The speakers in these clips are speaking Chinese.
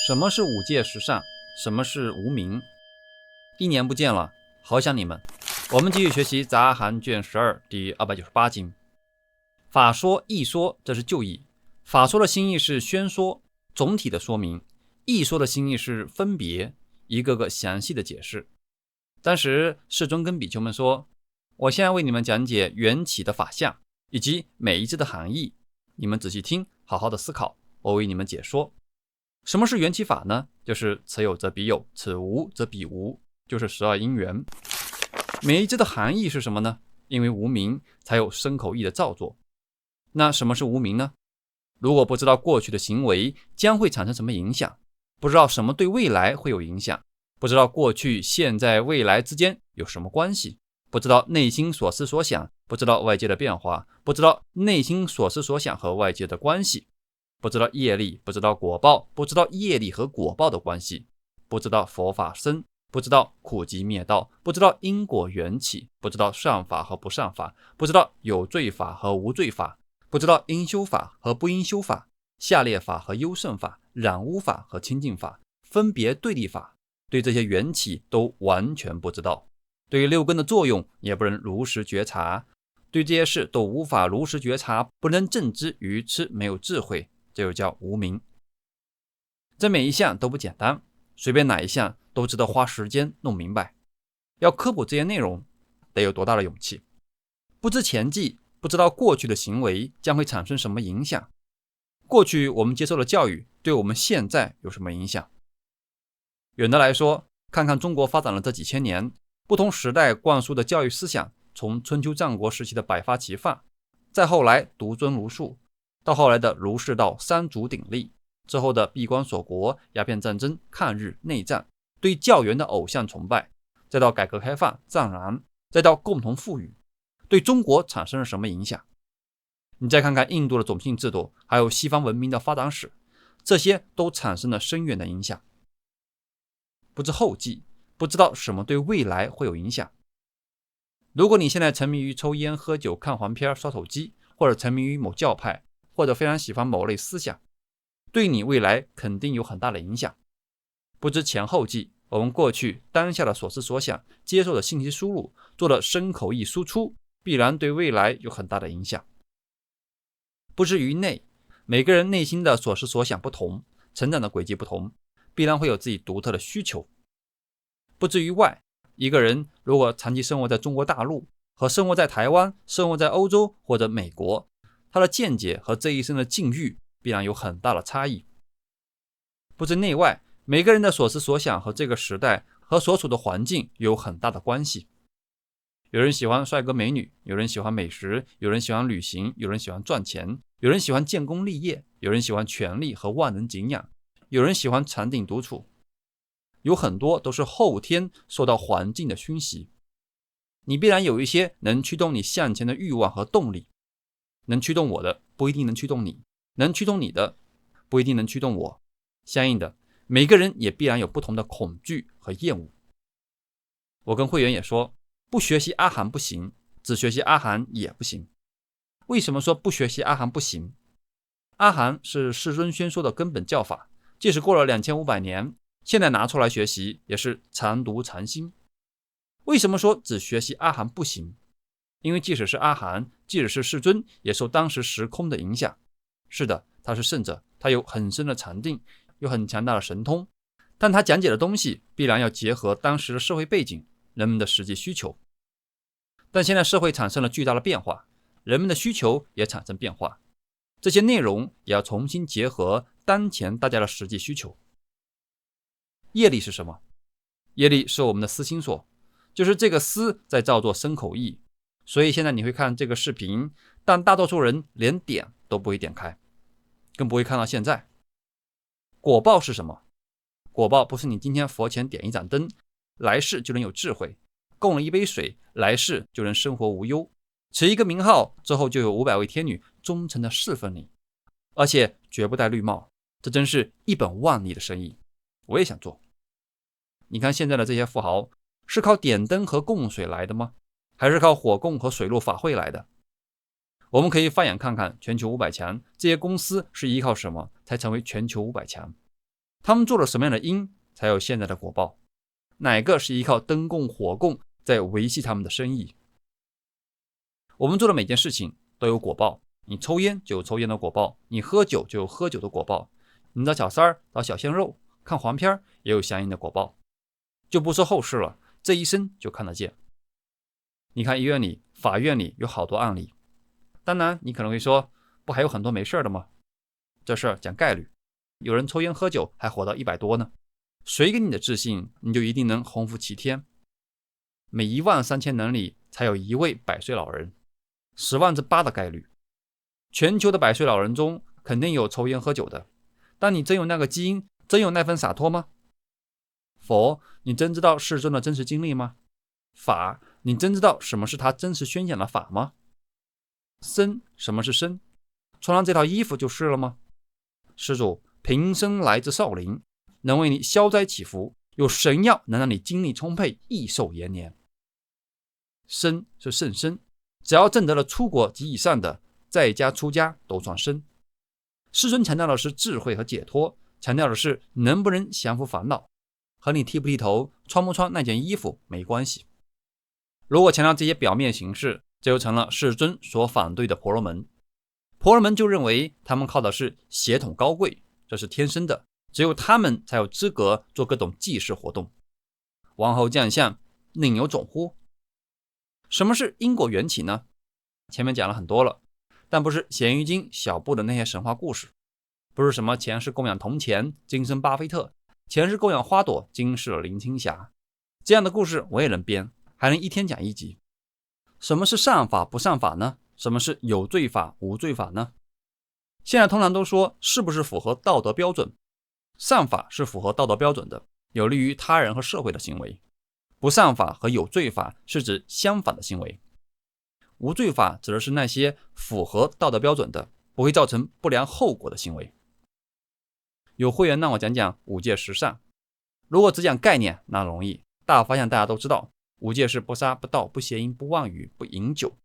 什么是五戒十善？什么是无名？一年不见了，好想你们。我们继续学习《杂含卷12》第298经。法说、义说，这是旧义。法说的新义是宣说，总体的说明；义说的新义是分别，一个个详细的解释。当时世尊跟比丘们说：“我现在为你们讲解缘起的法相，以及每一字的含义。你们仔细听，好好的思考，我为你们解说。”什么是缘起法呢？就是此有则彼有，此无则彼无，就是12因缘。每一字的含义是什么呢？因为无明才有身口意的造作。那什么是无明呢？如果不知道过去的行为将会产生什么影响，不知道什么对未来会有影响，不知道过去、现在、未来之间有什么关系，不知道内心所思所想，不知道外界的变化，不知道内心所思所想和外界的关系，不知道业力，不知道果报，不知道业力和果报的关系，不知道佛法生，不知道苦集灭道，不知道因果缘起，不知道善法和不善法，不知道有罪法和无罪法，不知道应修法和不应修法，下列法和优胜法，染污法和清净法，分别对立法，对这些缘起都完全不知道，对于六根的作用也不能如实觉察，对这些事都无法如实觉察，不能正知愚痴，没有智慧，这就叫无明。这每一项都不简单，随便哪一项都值得花时间弄明白。要科普这些内容，得有多大的勇气？不知前际，不知道过去的行为将会产生什么影响。过去我们接受的教育对我们现在有什么影响？远的来说，看看中国发展了这几千年，不同时代灌输的教育思想，从春秋战国时期的百花齐放，再后来独尊儒术，到后来的儒释道三足鼎立，之后的闭关锁国、鸦片战争、抗日内战，对教员的偶像崇拜，再到改革开放、藏蓝，再到共同富裕，对中国产生了什么影响？你再看看印度的种姓制度，还有西方文明的发展史，这些都产生了深远的影响。不知后继，不知道什么对未来会有影响。如果你现在沉迷于抽烟、喝酒、看黄片、刷手机，或者沉迷于某教派，或者非常喜欢某类思想，对你未来肯定有很大的影响。不知前后继，我们过去当下的所思所想，接受的信息输入，做的身口意输出，必然对未来有很大的影响。不知于内，每个人内心的所思所想不同，成长的轨迹不同，必然会有自己独特的需求。不知于外，一个人如果长期生活在中国大陆，和生活在台湾、生活在欧洲或者美国，他的见解和这一生的境遇必然有很大的差异。不知内外，每个人的所思所想和这个时代和所处的环境有很大的关系。有人喜欢帅哥美女，有人喜欢美食，有人喜欢旅行，有人喜欢赚钱，有人喜欢建功立业，有人喜欢权力和万人敬仰，有人喜欢禅定独处，有很多都是后天受到环境的熏习。你必然有一些能驱动你向前的欲望和动力，能驱动我的不一定能驱动你，能驱动你的不一定能驱动我。相应的，每个人也必然有不同的恐惧和厌恶。我跟会员也说，不学习阿含不行，只学习阿含也不行。为什么说不学习阿含不行？阿含是世尊宣说的根本教法，即使过了2500年，现在拿出来学习也是常读常新。为什么说只学习阿含不行？因为即使是阿含，即使是世尊，也受当时时空的影响。是的，他是圣者，他有很深的禅定，有很强大的神通，但他讲解的东西必然要结合当时的社会背景，人们的实际需求。但现在社会产生了巨大的变化，人们的需求也产生变化，这些内容也要重新结合当前大家的实际需求。业力是什么？业力是我们的思心所，就是这个思在造作身口意。所以现在你会看这个视频，但大多数人连点都不会点开，更不会看到现在。果报是什么？果报不是你今天佛前点一盏灯，来世就能有智慧，供了一杯水，来世就能生活无忧，持一个名号之后就有500位天女忠诚的侍奉你，而且绝不戴绿帽。这真是一本万利的生意，我也想做。你看现在的这些富豪，是靠点灯和供水来的吗？还是靠火供和水陆法会来的？我们可以放眼看看全球500强，这些公司是依靠什么才成为全球500强？他们做了什么样的因，才有现在的果报？哪个是依靠灯供火供在维系他们的生意？我们做的每件事情都有果报，你抽烟就有抽烟的果报，你喝酒就有喝酒的果报，你找小三儿、找小鲜肉、看黄片也有相应的果报。就不说后世了，这一生就看得见。你看医院里、法院里有好多案例，当然你可能会说，不还有很多没事的吗？这事儿讲概率，有人抽烟喝酒还活到100多呢。谁给你的自信，你就一定能鸿福齐天？每13000人里才有1位100岁老人，10万之8的概率。全球的100岁老人中，肯定有抽烟喝酒的。但你真有那个基因，真有那份洒脱吗？佛，你真知道世尊的真实经历吗？法，你真知道什么是他真实宣讲的法吗？身，什么是身？穿上这套衣服就是了吗？施主，平生来自少林，能为你消灾祈福，有神药能让你精力充沛，益寿延年。身是圣身，只要证得了出国及以上的，在家出家都算身。世尊强调的是智慧和解脱，强调的是能不能降服烦恼，和你剃不剃头、穿不穿那件衣服没关系。如果强调这些表面形式，这就成了世尊所反对的婆罗门。婆罗门就认为他们靠的是血统高贵，这是天生的，只有他们才有资格做各种祭祀活动。王侯将相，宁有种乎？什么是因果缘起呢？前面讲了很多了，但不是咸鱼精小部的那些神话故事，不是什么前世供养铜钱，今生巴菲特，前世供养花朵，今世林青霞，这样的故事我也能编，还能一天讲一集。什么是善法不善法呢？什么是有罪法无罪法呢？现在通常都说是不是符合道德标准？善法是符合道德标准的，有利于他人和社会的行为。不善法和有罪法是指相反的行为。无罪法指的是那些符合道德标准的，不会造成不良后果的行为。有会员让我讲讲五戒十善，如果只讲概念那容易，大方向大家都知道。五戒是不杀、不盗、不邪淫、不妄语、不饮酒。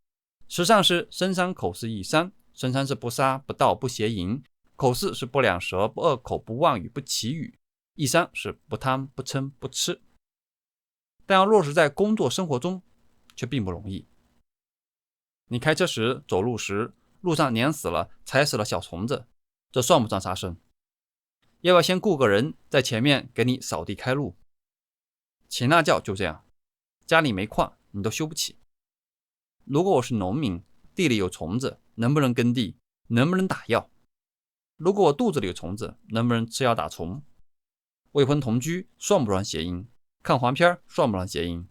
十善是身三口四意三，身三是不杀、不盗、不邪淫，口四是不两舌、不恶口、不妄语、不绮语，意三是不贪、不嗔、不痴。但要落实在工作生活中却并不容易。你开车时、走路时，路上碾死了、踩死了小虫子，这算不算杀生？要不要先雇个人在前面给你扫地开路？耆那教就这样，家里没矿你都修不起。如果我是农民，地里有虫子，能不能耕地？能不能打药？如果我肚子里有虫子，能不能吃药打虫？未婚同居算不算邪淫？看黄片算不算邪淫？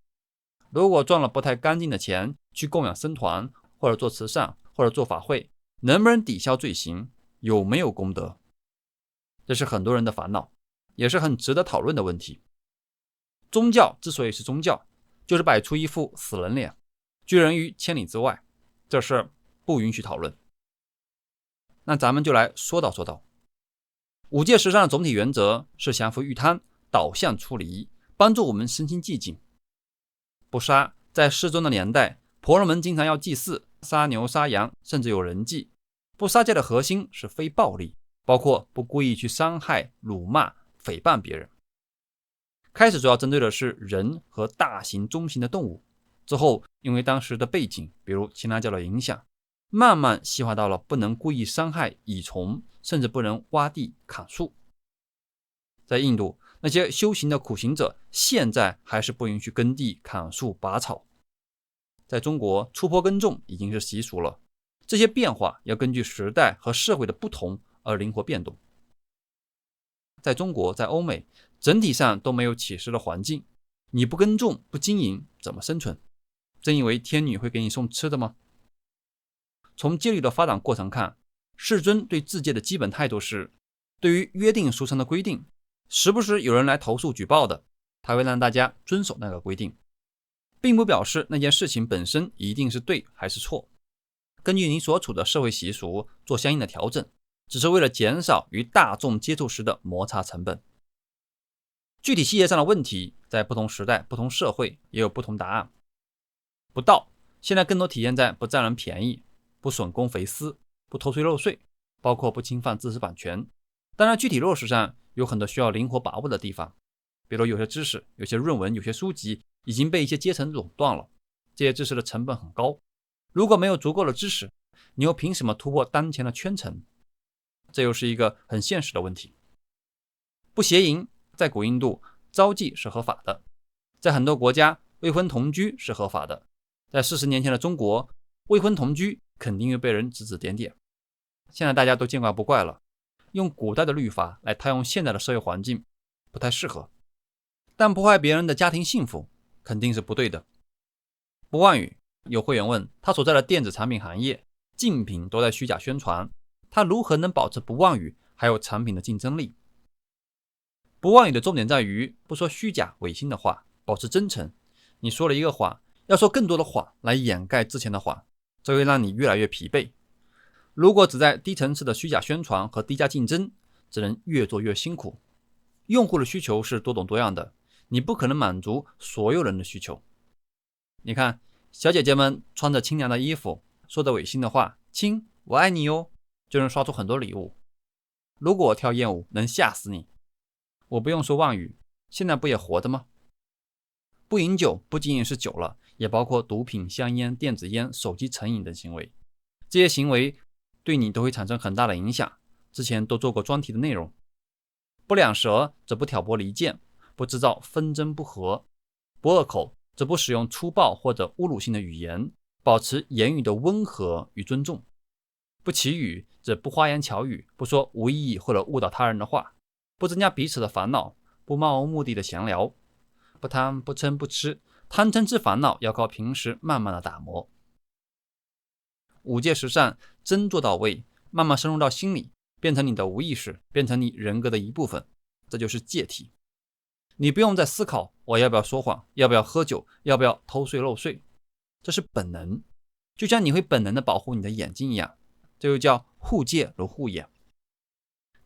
如果赚了不太干净的钱去供养僧团，或者做慈善，或者做法会，能不能抵消罪行？有没有功德？这是很多人的烦恼，也是很值得讨论的问题。宗教之所以是宗教，就是摆出一副死人脸，拒人于千里之外，这事不允许讨论。那咱们就来说道说道。五戒十善的总体原则是降伏欲贪，导向出离，帮助我们身心寂静。不杀，在世尊的年代，婆罗门经常要祭祀，杀牛杀羊，甚至有人祭。不杀戒的核心是非暴力，包括不故意去伤害、辱骂、诽谤别人。开始主要针对的是人和大型、中型的动物，之后因为当时的背景，比如耆那教的影响，慢慢细化到了不能故意伤害蚁虫，甚至不能挖地砍树。在印度，那些修行的苦行者现在还是不允许耕地、砍树、拔草。在中国，出坡耕种已经是习俗了，这些变化要根据时代和社会的不同而灵活变动。在中国，在欧美，整体上都没有乞食的环境，你不耕种、不经营，怎么生存？真以为天女会给你送吃的吗？从戒律的发展过程看，世尊对自戒的基本态度是，对于约定俗成的规定，时不时有人来投诉举报的，他会让大家遵守那个规定，并不表示那件事情本身一定是对还是错，根据你所处的社会习俗做相应的调整，只是为了减少与大众接触时的摩擦成本。具体细节上的问题，在不同时代、不同社会也有不同答案。不道现在更多体现在不占人便宜、不损公肥私、不偷税漏税，包括不侵犯知识版权。当然具体落实上有很多需要灵活把握的地方，比如有些知识、有些论文、有些书籍已经被一些阶层垄断了，这些知识的成本很高。如果没有足够的知识，你又凭什么突破当前的圈层？这又是一个很现实的问题。不邪淫，在古印度招妓是合法的，在很多国家未婚同居是合法的，在40年前的中国，未婚同居肯定会被人指指点点。现在大家都见怪不怪了，用古代的律法来套用现在的社会环境不太适合，但破坏别人的家庭幸福肯定是不对的。不妄语，有会员问他所在的电子产品行业竞品都在虚假宣传，他如何能保持不妄语还有产品的竞争力？不妄语的重点在于不说虚假违心的话，保持真诚。你说了一个谎，要说更多的谎来掩盖之前的谎，这会让你越来越疲惫。如果只在低层次的虚假宣传和低价竞争，只能越做越辛苦。用户的需求是多种多样的，你不可能满足所有人的需求。你看，小姐姐们穿着清凉的衣服，说着违心的话，亲，我爱你哟，就能刷出很多礼物。如果我跳艳舞，能吓死你。我不用说妄语，现在不也活着吗？不饮酒不仅仅是酒了，也包括毒品、香烟、电子烟、手机成瘾等行为。这些行为对你都会产生很大的影响，之前都做过专题的内容。不两舌则不挑拨离间，不制造纷争不和；不恶口则不使用粗暴或者侮辱性的语言，保持言语的温和与尊重；不绮语则不花言巧语，不说无意义或者误导他人的话，不增加彼此的烦恼，不漫无目的的闲聊，不贪不嗔不痴，贪嗔痴烦恼要靠平时慢慢的打磨。五戒十善真做到位，慢慢深入到心里，变成你的无意识，变成你人格的一部分，这就是戒体。你不用再思考我要不要说谎，要不要喝酒，要不要偷税漏税，这是本能，就像你会本能的保护你的眼睛一样，这就叫护戒如护眼。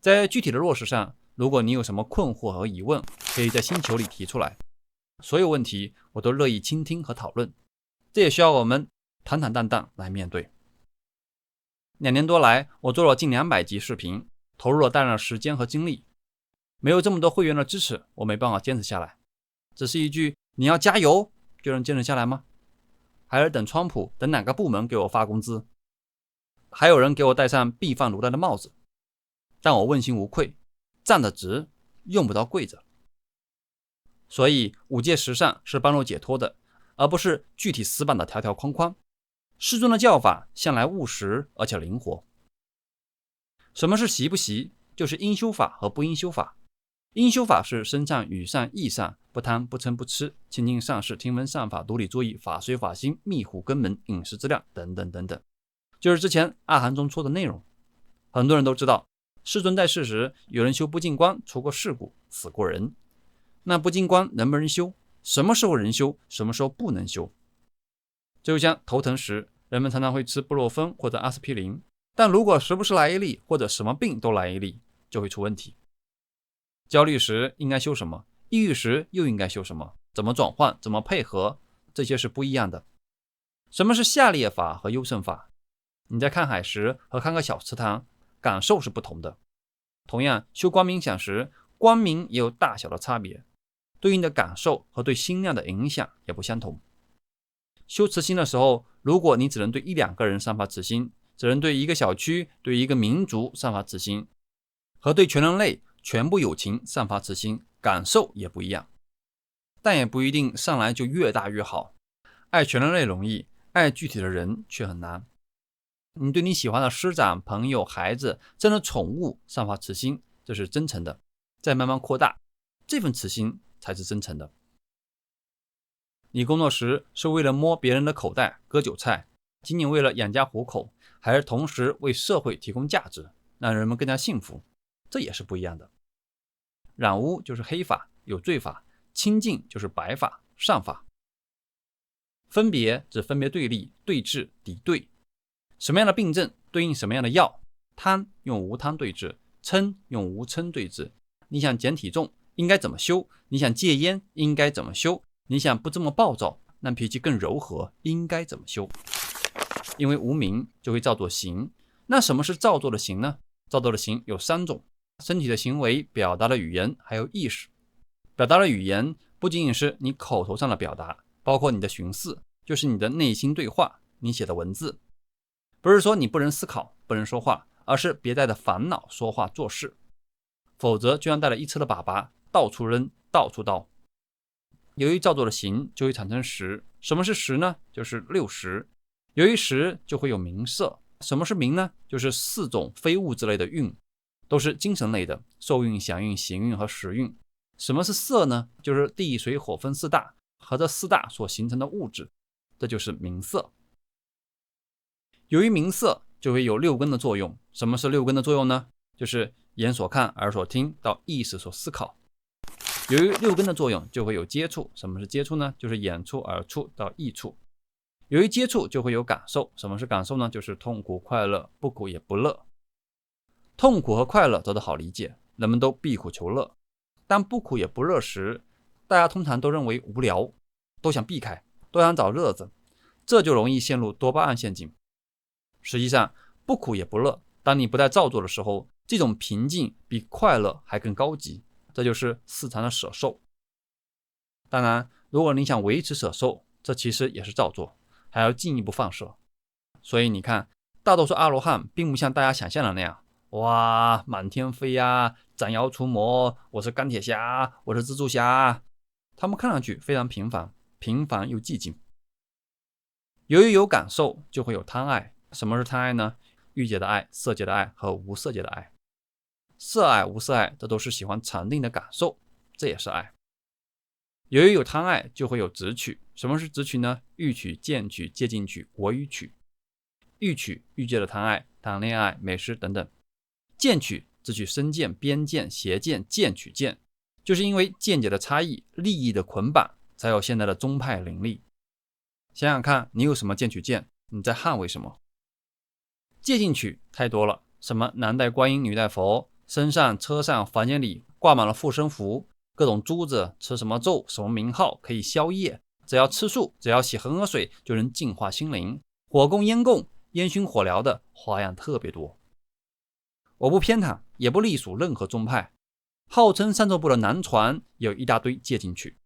在具体的落实上，如果你有什么困惑和疑问，可以在星球里提出来，所有问题我都乐意倾听和讨论，这也需要我们坦坦荡荡来面对。2年多来，我做了近200集视频，投入了大量的时间和精力。没有这么多会员的支持，我没办法坚持下来。只是一句你要加油就能坚持下来吗？还是等川普，等哪个部门给我发工资？还有人给我戴上必放如来的帽子，但我问心无愧，站得直，用不着跪着。所以五戒十善是帮助解脱的，而不是具体死板的条条框框。师尊的教法向来务实而且灵活。什么是习不习？就是应修法和不应修法。应修法是身善、语善、意善，不贪、不嗔、不痴，亲近善事，听闻善法，如理作意，法随法心，密虎根门，饮食质量等等等等，就是之前阿含中说的内容。很多人都知道，世尊在世时，有人修不净观出过事故，死过人。那不净观能不能修？什么时候能修？什么时候不能修？就像头疼时，人们常常会吃布洛芬或者阿司匹林，但如果时不时来一粒，或者什么病都来一粒，就会出问题。焦虑时应该修什么？抑郁时又应该修什么？怎么转换？怎么配合？这些是不一样的。什么是下列法和优胜法？你在看海时和看个小池塘，感受是不同的。同样，修光冥想时，光明也有大小的差别，对应的感受和对心量的影响也不相同。修慈心的时候，如果你只能对1-2个人散发慈心，只能对一个小区、对一个民族散发慈心，和对全人类全部有情散发慈心，感受也不一样。但也不一定上来就越大越好。爱全人类容易，爱具体的人却很难。你对你喜欢的师长、朋友、孩子，甚至宠物散发慈心，这是真诚的，再慢慢扩大，这份慈心才是真诚的。你工作时是为了摸别人的口袋割韭菜，仅仅为了养家糊口，还是同时为社会提供价值，让人们更加幸福，这也是不一样的。染污就是黑法，有罪法；清净就是白法，善法。分别指分别对立、对峙、敌对。什么样的病症对应什么样的药？贪用无贪对治，嗔用无嗔对治。你想减体重应该怎么修？你想戒烟应该怎么修？你想不这么暴躁，让脾气更柔和，应该怎么修？因为无明就会造作行。那什么是造作的行呢？造作的行有3种，身体的行为表达的语言还有意识。表达的语言不仅仅是你口头上的表达，包括你的寻思，就是你的内心对话，你写的文字。不是说你不能思考，不能说话，而是别带着烦恼说话做事，否则就像带了一车的粑粑，到处扔，到处倒。由于造作的形，就会产生识。什么是识呢？就是六识。由于识，就会有名色。什么是名呢？就是4种非物质类的运，都是精神类的，受运、想运、行运和识运。什么是色呢？就是地水火风4大和这4大所形成的物质，这就是名色。由于名色就会有6根的作用。什么是6根的作用呢？就是眼所看，耳所听，到意识所思考。由于6根的作用，就会有接触。什么是接触呢？就是眼触、耳触到意触。由于接触，就会有感受。什么是感受呢？就是痛苦、快乐，不苦也不乐。痛苦和快乐则好理解，人们都避苦求乐。当不苦也不乐时，大家通常都认为无聊，都想避开，都想找乐子，这就容易陷入多巴胺陷阱。实际上，不苦也不乐，当你不再造作的时候，这种平静比快乐还更高级，这就是4禅的舍受。当然，如果你想维持舍受，这其实也是造作，还要进一步放射。所以你看，大多数阿罗汉并不像大家想象的那样，哇，满天飞啊，斩妖除魔，我是钢铁侠，我是蜘蛛侠。他们看上去非常平凡，平凡又寂静。由于有感受，就会有贪爱。什么是贪爱呢？欲界的爱、色界的爱和无色界的爱。色爱、无色爱，这都是喜欢禅定的感受，这也是爱。由于有贪爱，就会有执取。什么是执取呢？欲取、见取、接近取、我欲取。欲取，欲界的贪爱，谈恋爱、美食等等。见取，只取身见、边见、邪见、见取见，就是因为见解的差异、利益的捆绑，才有现在的宗派林立。想想看，你有什么见取见？你在捍卫什么？借进取太多了，什么男戴观音，女戴佛，身上、车上、房间里挂满了护身符，各种珠子，吃什么咒、什么名号可以消业，只要吃素，只要洗恒河水就能净化心灵，火供、烟供、烟熏火燎的花样特别多。我不偏袒，也不隶属任何宗派，号称上座部的南传有一大堆借进取。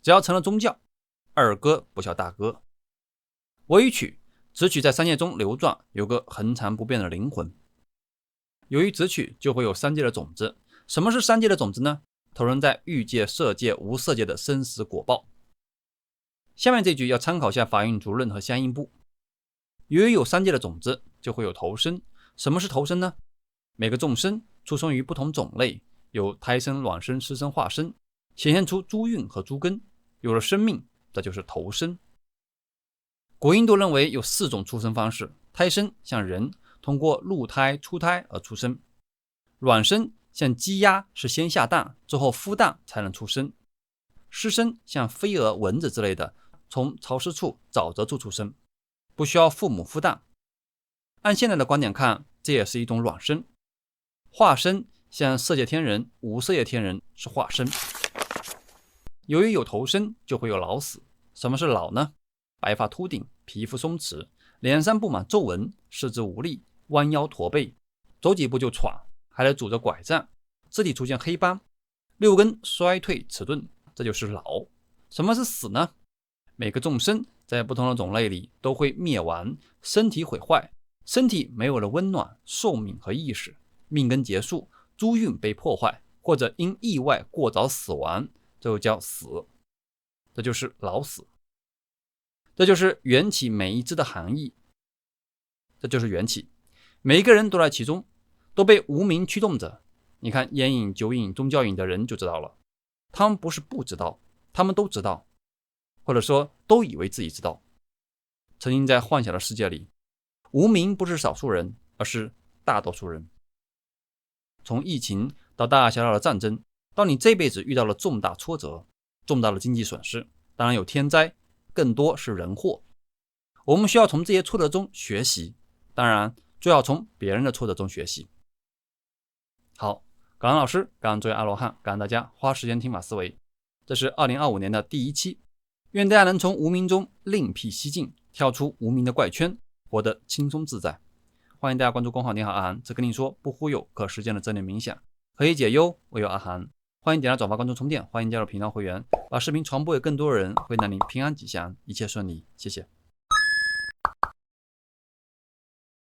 只要成了宗教，二哥不叫大哥。我欲取，执取在三界中流转，有个恒常不变的灵魂。由于执取，就会有3界的种子。什么是3界的种子呢？投人在欲界、色界、无色界的生死果报。下面这句要参考下法运主任和相应部。由于有3界的种子，就会有投生。什么是投生呢？每个众生出生于不同种类，有胎生、卵生、湿生、化生，显现出诸运和诸根，有了生命，这就是投生。古印度认为有4种出生方式：胎生像人，通过入胎、出胎而出生；卵生像鸡鸭，是先下蛋之后孵蛋才能出生；湿生像飞蛾、蚊子之类的，从潮湿处、沼泽处出生，不需要父母孵蛋。按现在的观点看，这也是一种卵生。化生像色界天人、无色界天人是化生。由于有投生，就会有老死。什么是老呢？白发秃顶，皮肤松弛，脸上布满皱纹，四肢无力，弯腰驼背，走几步就喘，还得拄着拐杖，肢体出现黑斑，6根衰退迟钝，这就是老。什么是死呢？每个众生在不同的种类里都会灭亡，身体毁坏，身体没有了温暖、寿命和意识，命根结束，诸运被破坏，或者因意外过早死亡，这就叫死。这就是老死。这就是缘起每一支的含义。这就是缘起，每一个人都在其中，都被无明驱动着。你看烟瘾、酒瘾、宗教瘾的人就知道了，他们不是不知道，他们都知道，或者说都以为自己知道。曾经在幻想的世界里，无明不是少数人，而是大多数人。从疫情到大大小小的战争，到你这辈子遇到了重大挫折、重大的经济损失，当然有天灾，更多是人祸。我们需要从这些挫折中学习，当然最好从别人的挫折中学习。好，感恩老师，感恩诸位阿罗汉，感恩大家花时间听法思维。这是2025年的第1期，愿大家能从无明中另辟蹊径，跳出无明的怪圈，活得轻松自在。欢迎大家关注公号你好阿涵，只跟你说不忽悠可实践的正念冥想。何以解忧，唯有阿涵。欢迎点赞、转发、关注、充电，欢迎加入频道会员，把视频传播给更多人，会让您平安吉祥，一切顺利。谢谢。